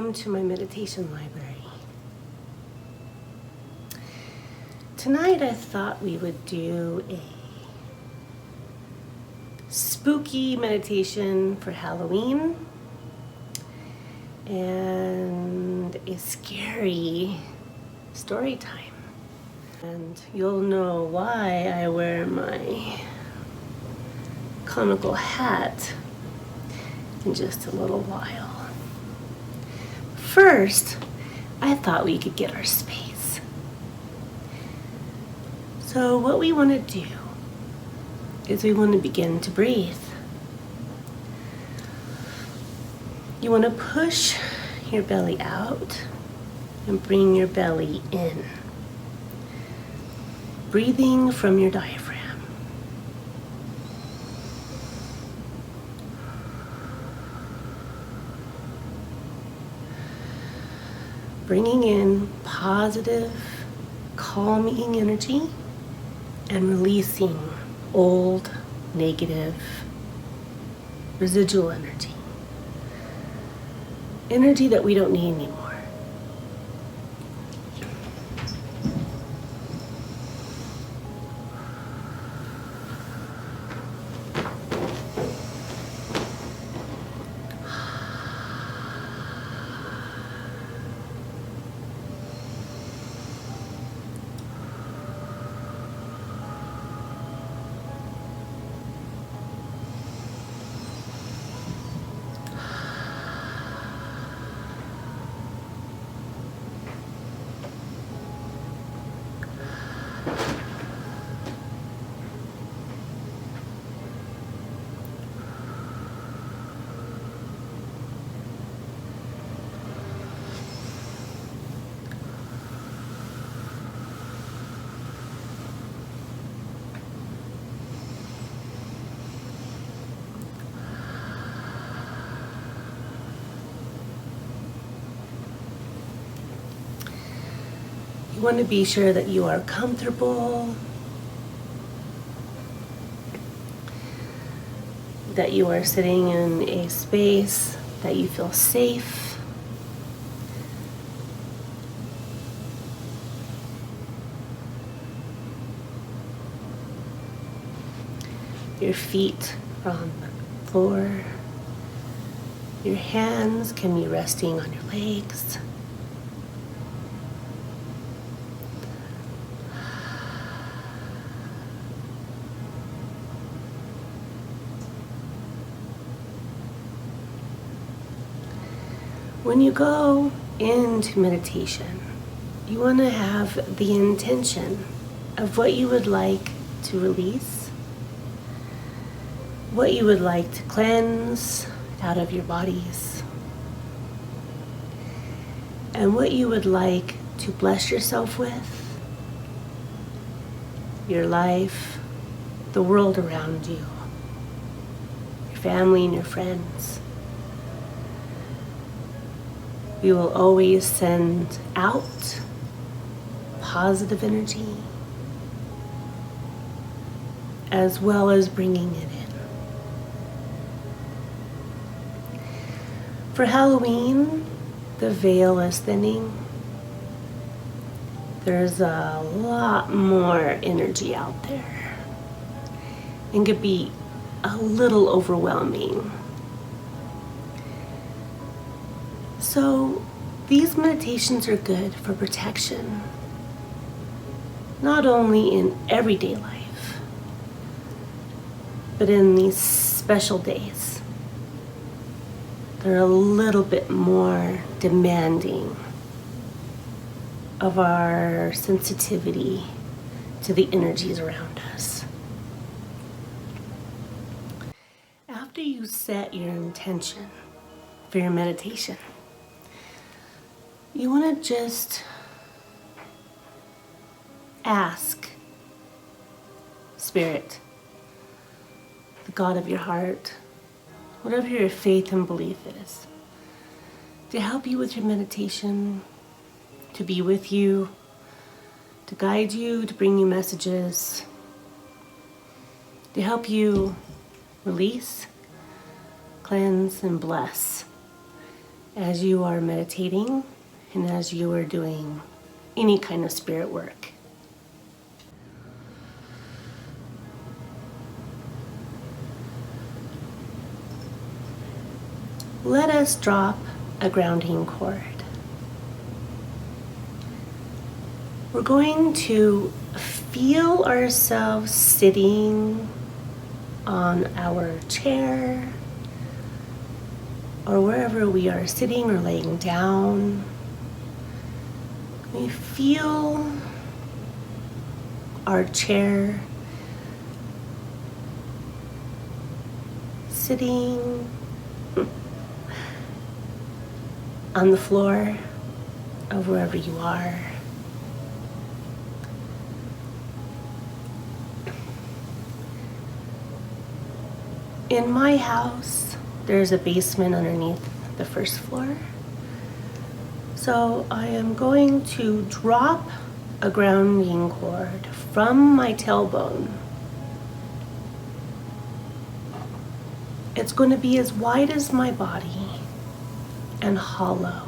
welcome to my meditation library. Tonight I thought we would do a spooky meditation for Halloween and a scary story time. And you'll know why I wear my comical hat in just a little while. First, I thought we could get our space. So what we want to do is we want to begin to breathe. You want to push your belly out and bring your belly in. Breathing from your diaphragm. Bringing in positive, calming energy and releasing old, negative, residual energy. Energy that we don't need anymore. You want to be sure that you are comfortable, that you are sitting in a space that you feel safe. Your feet are on the floor. Your hands can be resting on your legs. When you go into meditation, you want to have the intention of what you would like to release, what you would like to cleanse out of your bodies, and what you would like to bless yourself with, your life, the world around you, your family and your friends. We will always send out positive energy as well as bringing it in. For Halloween, the veil is thinning. There's a lot more energy out there and could be a little overwhelming. So these meditations are good for protection, not only in everyday life, but in these special days. They're a little bit more demanding of our sensitivity to the energies around us. After you set your intention for your meditation, you want to just ask Spirit, the God of your heart, whatever your faith and belief is, to help you with your meditation, to be with you, to guide you, to bring you messages, to help you release, cleanse, and bless as you are meditating and as you are doing any kind of spirit work. Let us drop a grounding cord. We're going to feel ourselves sitting on our chair or wherever we are sitting or laying down. We feel our chair sitting on the floor of wherever you are. In my house, there's a basement underneath the first floor. So I am going to drop a grounding cord from my tailbone. It's going to be as wide as my body and hollow.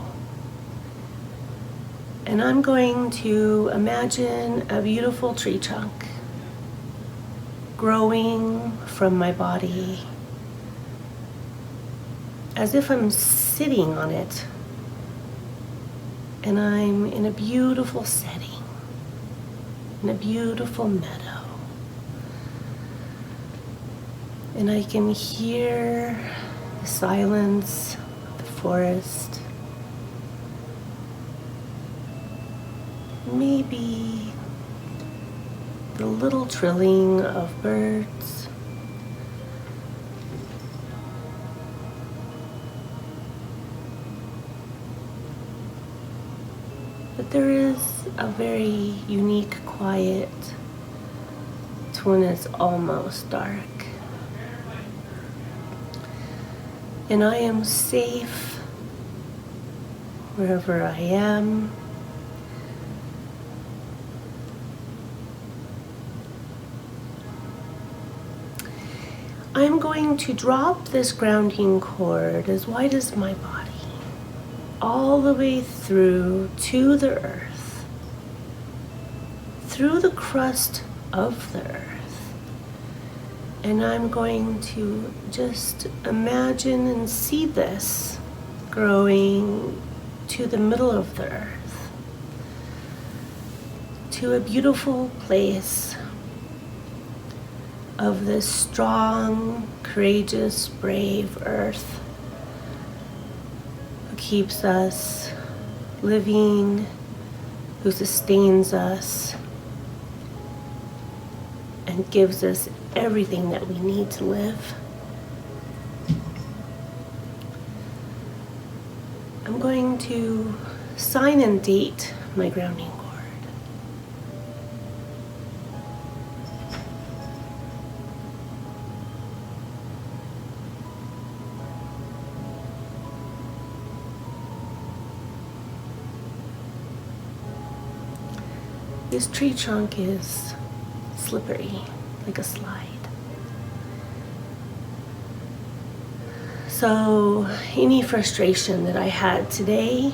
And I'm going to imagine a beautiful tree trunk growing from my body as if I'm sitting on it and I'm in a beautiful setting, in a beautiful meadow. And I can hear the silence of the forest, maybe the little trilling of birds. But there is a very unique quiet to when it's almost dark. And I am safe wherever I am. I'm going to drop this grounding cord as wide as my body, all the way through to the earth, through the crust of the earth. And I'm going to just imagine and see this growing to the middle of the earth, to a beautiful place of this strong, courageous, brave earth who keeps us living, who sustains us, and gives us everything that we need to live. I'm going to sign and date my grounding cord. This tree trunk is slippery, like a slide. So any frustration that I had today,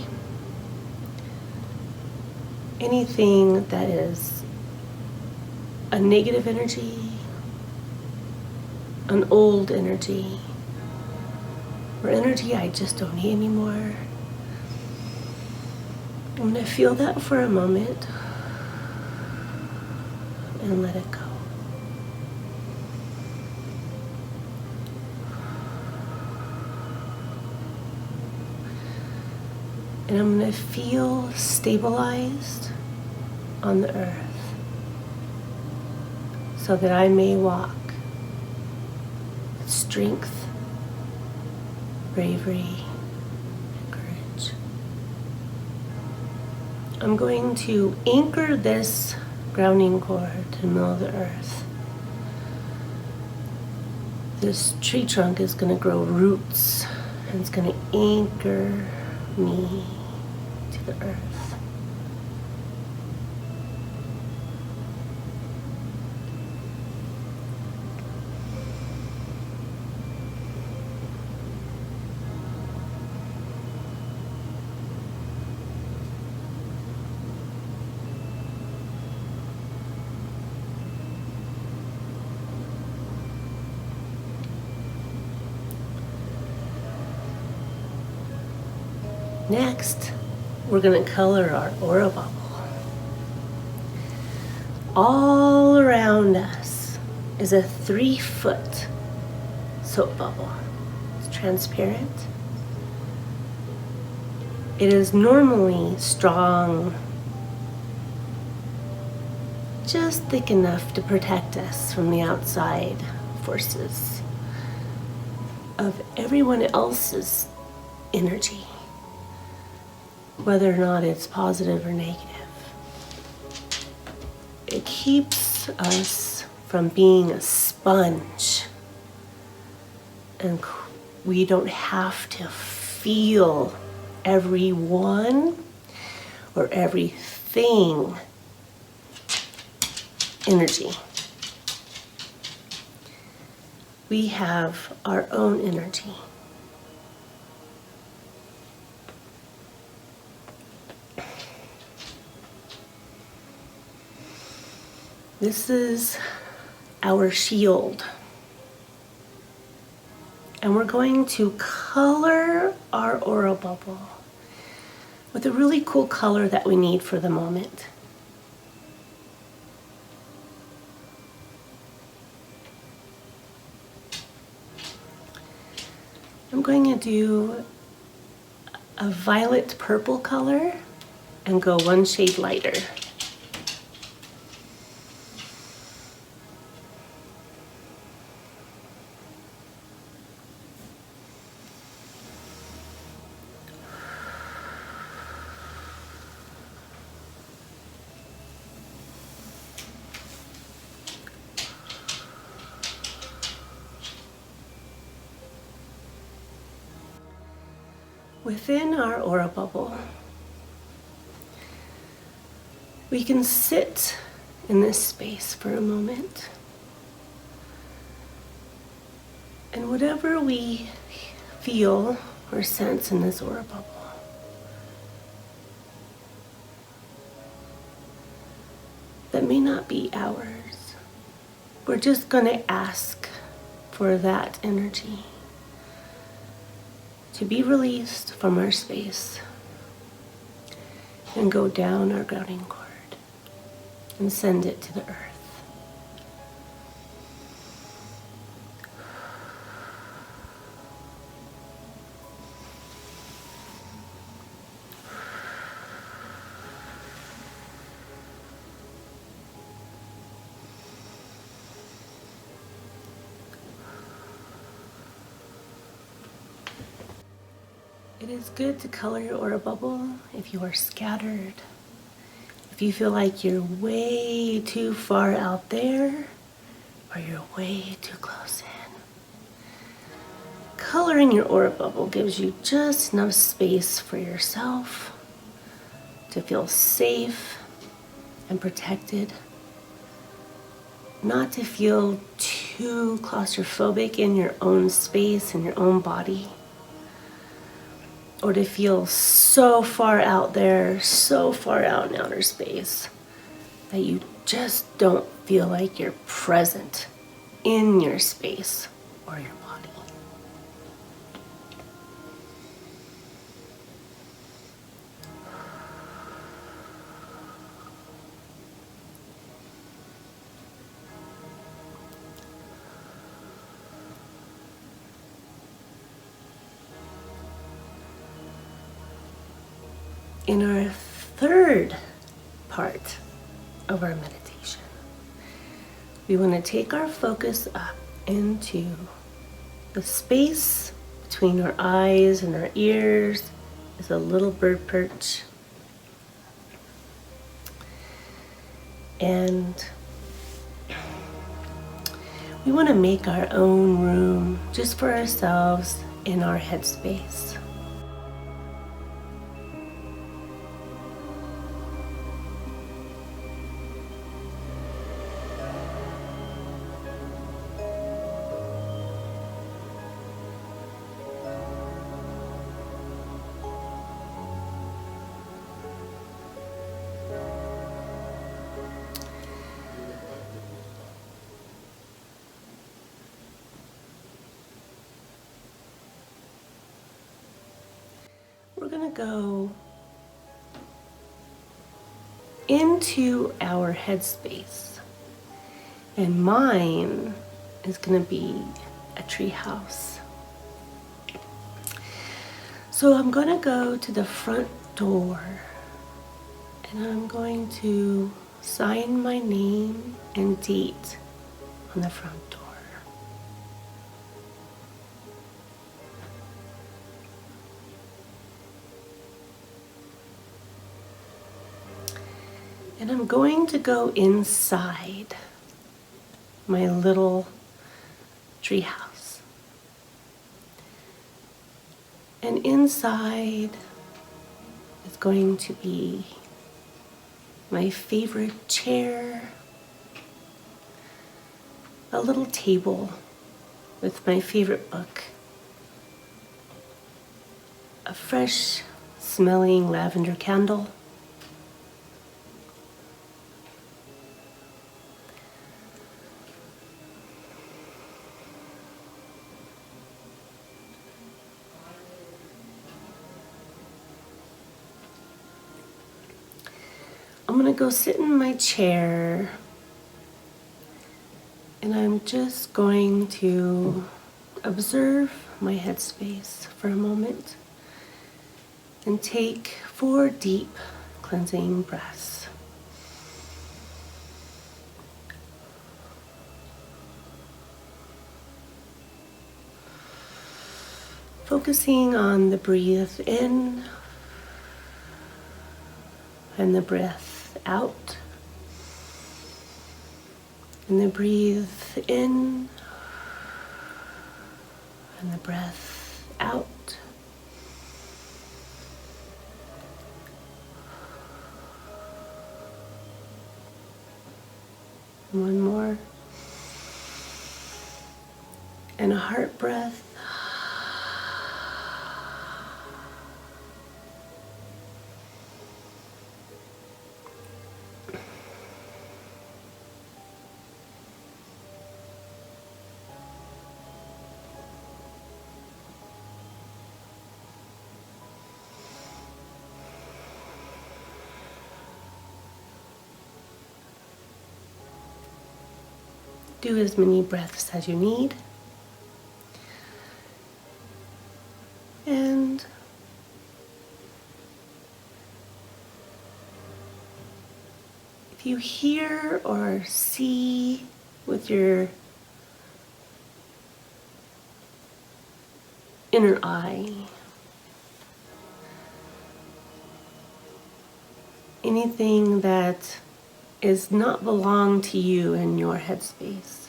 anything that is a negative energy, an old energy, or energy I just don't need anymore, I'm gonna feel that for a moment and let it go. And I'm going to feel stabilized on the earth so that I may walk with strength, bravery, and courage. I'm going to anchor this grounding cord to the middle of the earth. This tree trunk is going to grow roots and it's going to anchor me to the earth. Next, we're going to color our aura bubble. All around us is a 3-foot soap bubble. It's transparent. It is normally strong, just thick enough to protect us from the outside forces of everyone else's energy, whether or not it's positive or negative. It keeps us from being a sponge, and we don't have to feel everyone or everything energy. We have our own energy. This is our shield. And we're going to color our aura bubble with a really cool color that we need for the moment. I'm going to do a violet purple color and go one shade lighter. Within our aura bubble, we can sit in this space for a moment. And whatever we feel or sense in this aura bubble, that may not be ours, we're just going to ask for that energy to be released from our space and go down our grounding cord and send it to the earth. It is good to color your aura bubble if you are scattered, if you feel like you're way too far out there, or you're way too close in. Coloring your aura bubble gives you just enough space for yourself to feel safe and protected, not to feel too claustrophobic in your own space, in your own body, or to feel so far out there, so far out in outer space, that you just don't feel like you're present in your space or your body. In our third part of our meditation, we want to take our focus up into the space between our eyes and our ears is a little bird perch. And we want to make our own room just for ourselves in our headspace. we're going to go into our headspace. And mine is going to be a tree house. So I'm going to go to the front door and I'm going to sign my name and date on the front door. And I'm going to go inside my little tree house. And inside is going to be my favorite chair, a little table with my favorite book, a fresh smelling lavender candle, I'm going to go sit in my chair and I'm just going to observe my headspace for a moment and take 4 deep cleansing breaths. Focusing on the breathe in and the breath out. And the breathe in and the breath out. One more. And a heart breath. Do as many breaths as you need. And if you hear or see with your inner eye anything that is not belong to you in your headspace,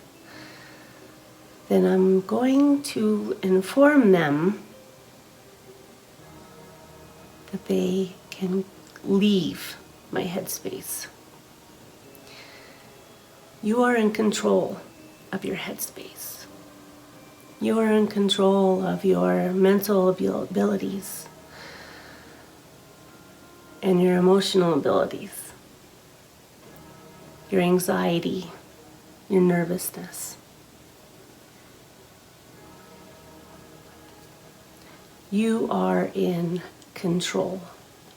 then I'm going to inform them that they can leave my headspace. You are in control of your headspace. You are in control of your mental abilities and your emotional abilities, your anxiety, your nervousness. You are in control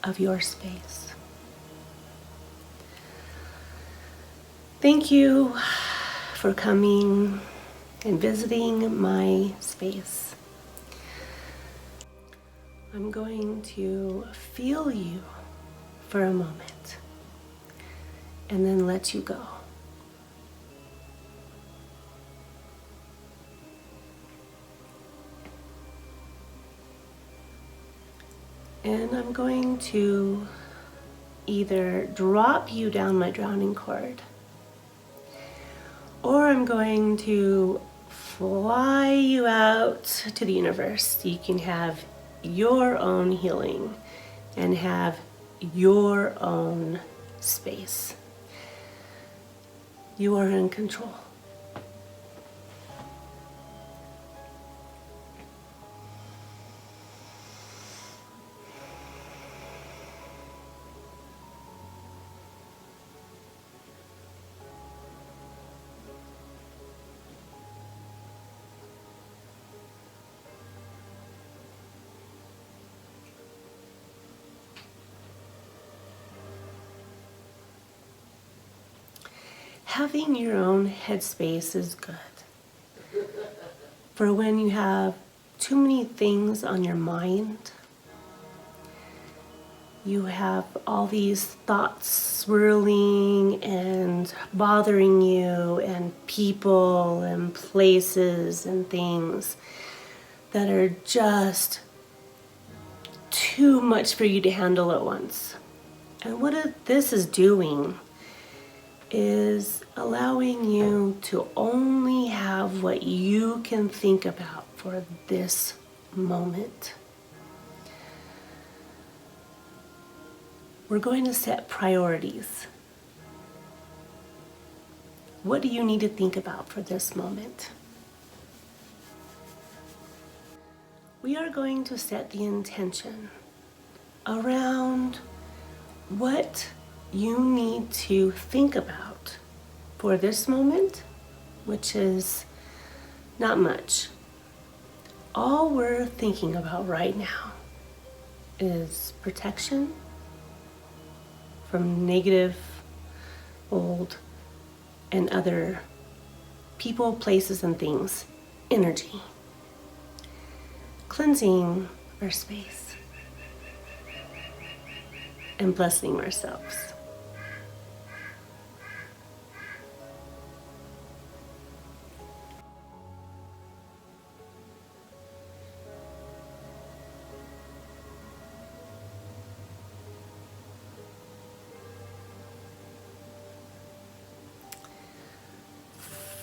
of your space. Thank you for coming and visiting my space. I'm going to feel you for a moment and then let you go. And I'm going to either drop you down my drowning cord, or I'm going to fly you out to the universe so you can have your own healing and have your own space. You are in control. Having your own headspace is good. For when you have too many things on your mind, you have all these thoughts swirling and bothering you, and people and places and things that are just too much for you to handle at once. And what this is doing is allowing you to only have what you can think about for this moment. We're going to set priorities. What do you need to think about for this moment? We are going to set the intention around what you need to think about for this moment, which is not much. All we're thinking about right now is protection from negative, old, and other people, places, and things, energy. Cleansing our space and blessing ourselves.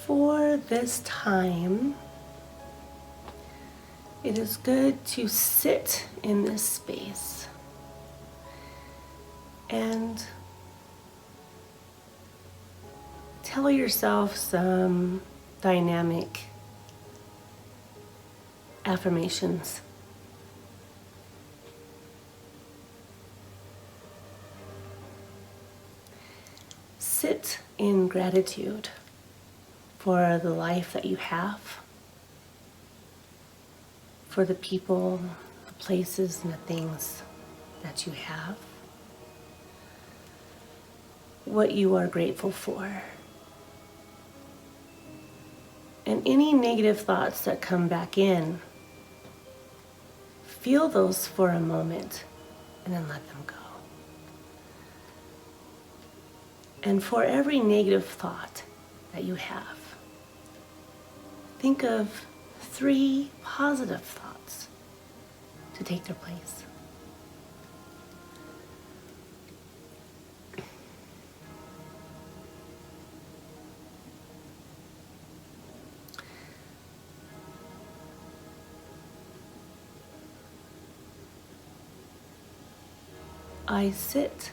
For this time, it is good to sit in this space and tell yourself some dynamic affirmations. Sit in gratitude for the life that you have, for the people, the places, and the things that you have, what you are grateful for, and any negative thoughts that come back in. Feel those for a moment and then let them go. And for every negative thought that you have, think of 3 positive thoughts to take their place. I sit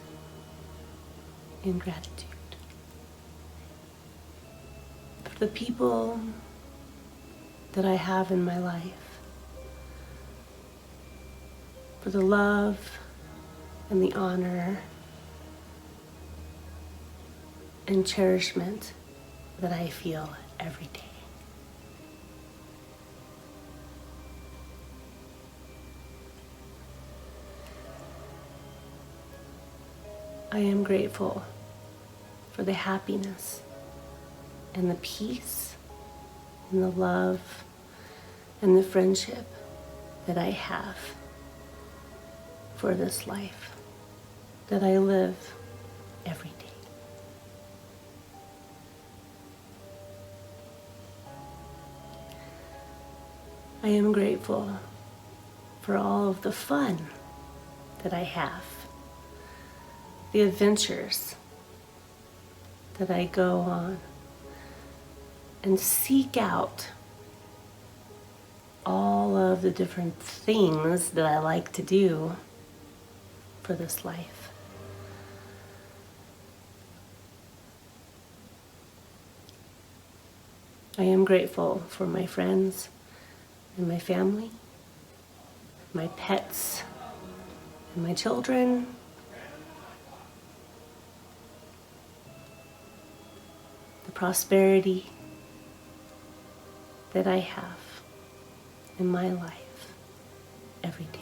in gratitude for the people that I have in my life, for the love and the honor and cherishment that I feel every day. I am grateful for the happiness and the peace and the love and the friendship that I have for this life that I live every day. I am grateful for all of the fun that I have, the adventures that I go on, and seek out all of the different things that I like to do for this life. I am grateful for my friends and my family, my pets, and my children, the prosperity that I have in my life every day.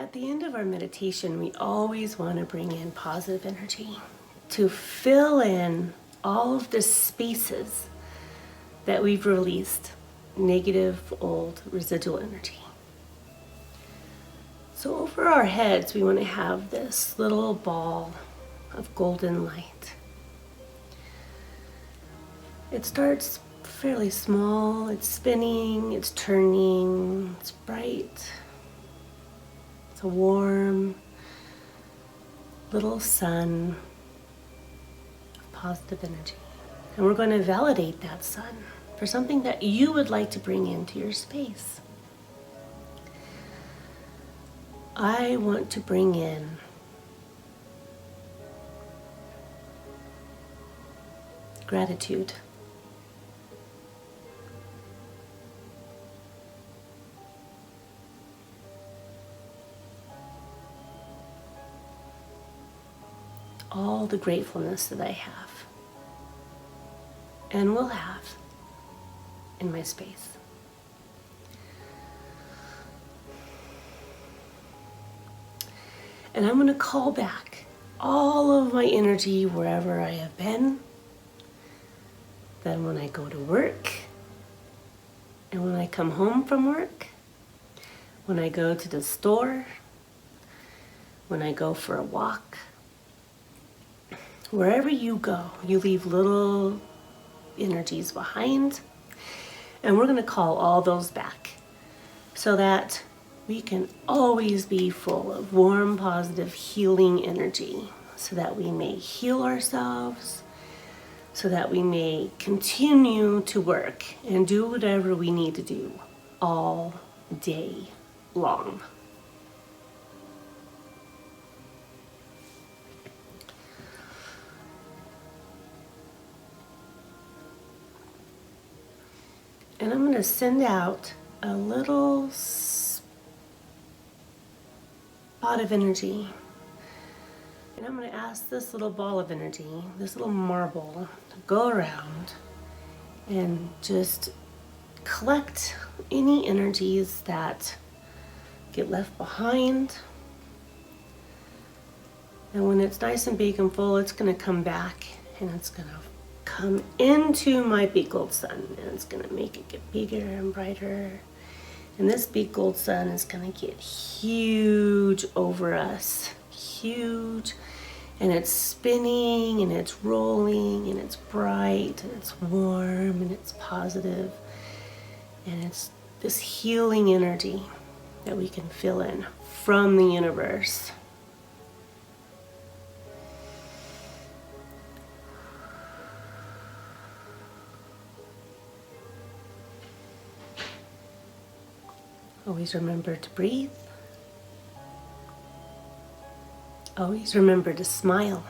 At the end of our meditation, we always want to bring in positive energy to fill in all of the spaces that we've released negative, old, residual energy. So over our heads, we want to have this little ball of golden light. It starts fairly small, it's spinning, it's turning, it's bright. It's a warm little sun of positive energy. And we're going to validate that sun for something that you would like to bring into your space. I want to bring in gratitude. All the gratefulness that I have and will have in my space. And I'm going to call back all of my energy wherever I have been. Then when I go to work, and when I come home from work, when I go to the store, when I go for a walk, wherever you go, you leave little energies behind, and we're going to call all those back so that we can always be full of warm, positive, healing energy, so that we may heal ourselves, so that we may continue to work and do whatever we need to do all day long. And I'm going to send out a little spot of energy. And I'm going to ask this little ball of energy, this little marble, to go around and just collect any energies that get left behind. And when it's nice and big and full, it's going to come back and it's going to come into my big gold sun, and it's going to make it get bigger and brighter. And this big gold sun is going to get huge over us, huge. And it's spinning and it's rolling and it's bright and it's warm and it's positive. And it's this healing energy that we can fill in from the universe. Always remember to breathe. Always remember to smile.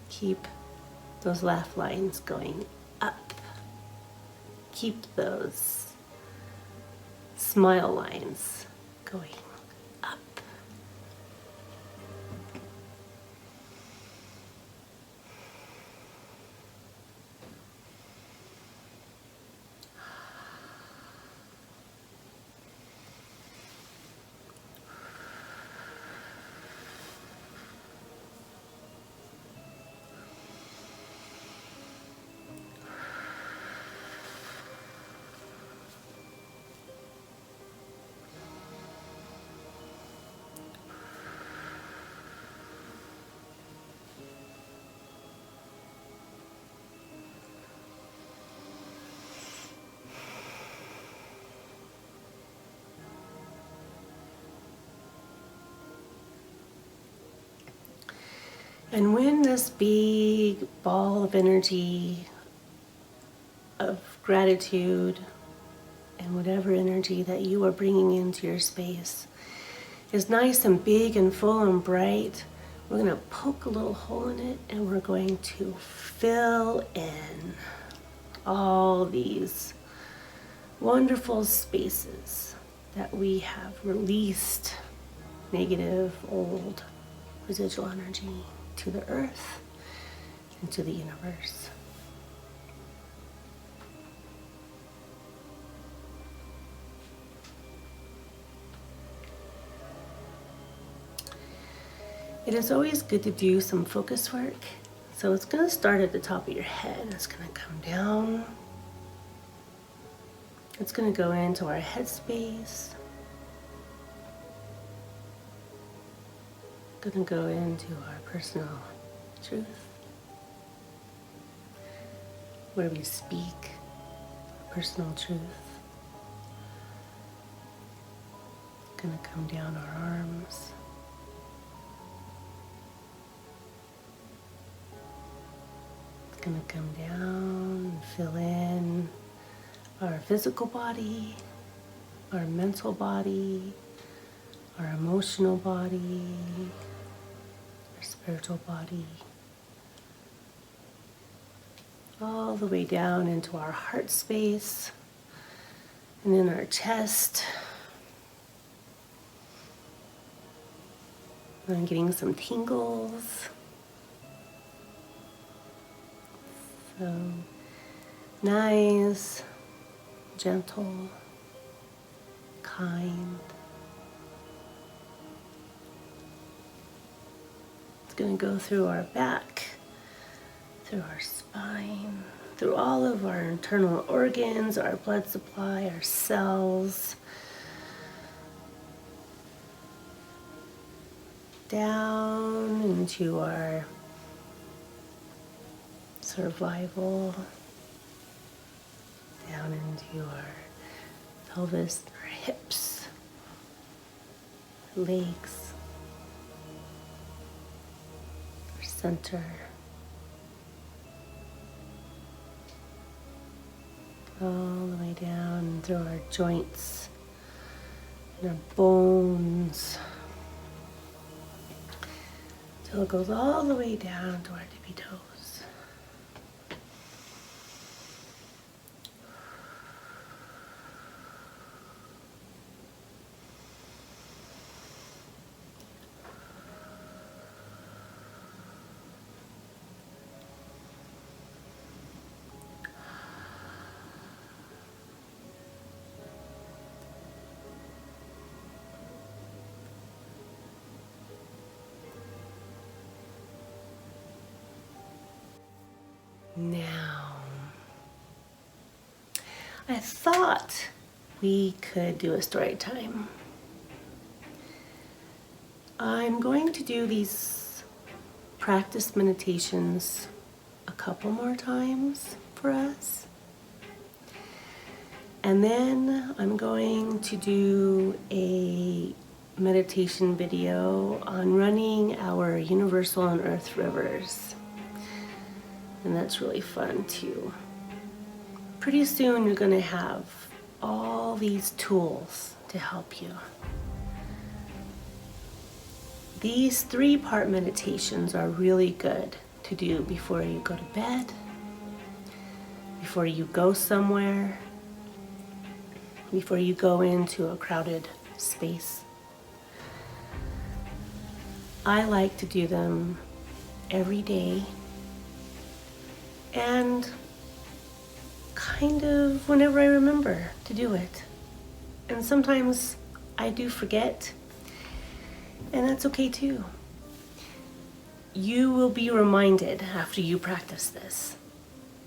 Keep those laugh lines going up. Keep those smile lines going up. And when this big ball of energy, of gratitude, and whatever energy that you are bringing into your space is nice and big and full and bright, we're going to poke a little hole in it and we're going to fill in all these wonderful spaces that we have released negative, old, residual energy to the earth and to the universe. It is always good to do some focus work. So it's going to start at the top of your head. It's going to come down. It's going to go into our headspace. Going to go into our personal truth, where we speak personal truth. Going to come down our arms. It's going to come down and fill in our physical body, our mental body, our emotional body, our spiritual body, all the way down into our heart space and in our chest. I'm getting some tingles. So nice, gentle, kind. It's going to go through our back, through our spine, through all of our internal organs, our blood supply, our cells, down into our survival, down into our pelvis, our hips, legs, our center, all the way down through our joints and our bones, till it goes all the way down to our tippy toes. Now, I thought we could do a story time. I'm going to do these practice meditations a couple more times for us. And then I'm going to do a meditation video on running our universal and earth rivers. And that's really fun too. Pretty soon you're going to have all these tools to help you. These 3-part meditations are really good to do before you go to bed, before you go somewhere, before you go into a crowded space. I like to do them every day and kind of whenever I remember to do it. And sometimes I do forget, and that's okay too. You will be reminded after you practice this.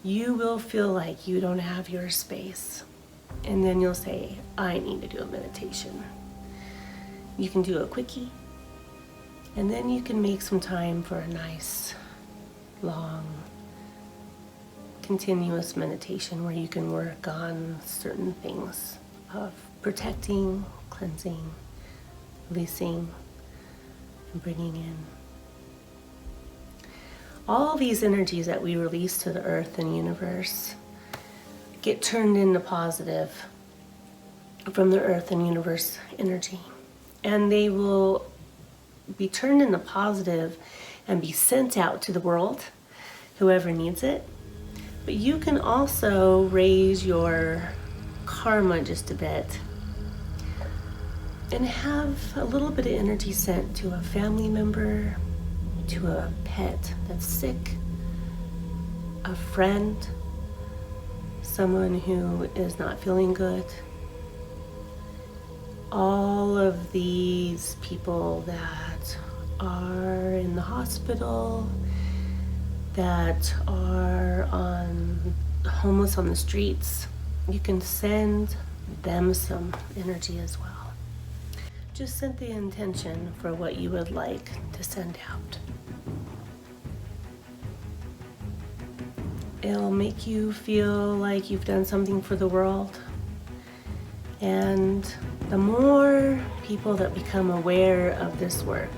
You will feel like you don't have your space, and then you'll say, I need to do a meditation. You can do a quickie, and then you can make some time for a nice, long, continuous meditation where you can work on certain things of protecting, cleansing, releasing, and bringing in. All these energies that we release to the earth and universe get turned into positive from the earth and universe energy. And they will be turned into positive and be sent out to the world, whoever needs it. But you can also raise your karma just a bit and have a little bit of energy sent to a family member, to a pet that's sick, a friend, someone who is not feeling good. All of these people that are in the hospital, that are homeless on the streets, you can send them some energy as well. Just set the intention for what you would like to send out. It'll make you feel like you've done something for the world. And the more people that become aware of this work,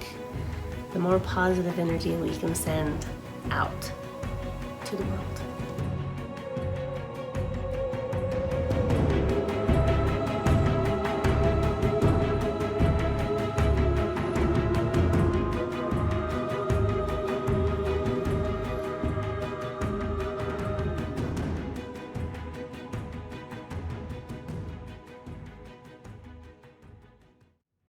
the more positive energy we can send out to the world.